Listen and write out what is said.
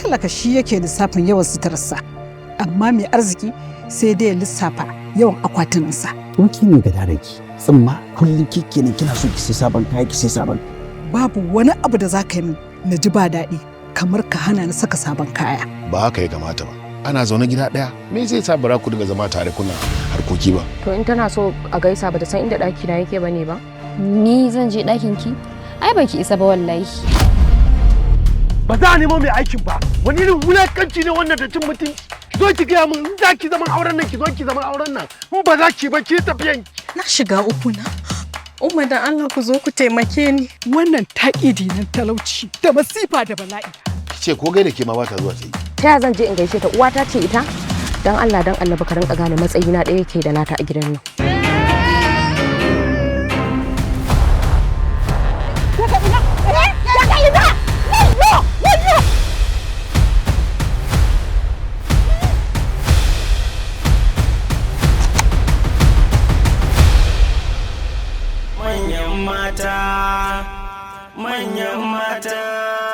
talaka shi yake lissafin yawan suturarsa, amma mai arziki sai dai lissafa yawan akwatinansa. Wanki ne ga daraki, tsimma kullum kike ne kina so ki sai sabon kaya ki sai sabon. Babu wani abu da za ka yi min na ji ba daɗi kamar ka hana ni saka sabon kaya. Ba haka ya kamata ba. Ana zaune gida ɗaya, me zai sa bara ku dinga zama tare kuna harkoki ba? To in tana so a gaisa ba ta san inda ɗaki na yake bane ba? Ni zan je ɗakin ki? Ai baki isa ba wallahi. Ba za a nemo mai aikin ba. Wani irin wulakanci ne wannan da cin mutunci. Ki zo ki gaya min in za ki zaman auren nan ki zo ki zaman auren nan. In ba za ki ba ki tafiyan. Na shiga uku na. Umma da Allah ku zo ku taimake ni. Wannan taƙidi na talauci da masifa da bala'i. Ki ce ko gaida ke ma ba ta zuwa sai. Ta zan je in gaishe ta uwata ce ita? Dan Allah baka rinka gane matsayina ɗaya yake da nata a gidan nan. Manyan mata, manyan mata.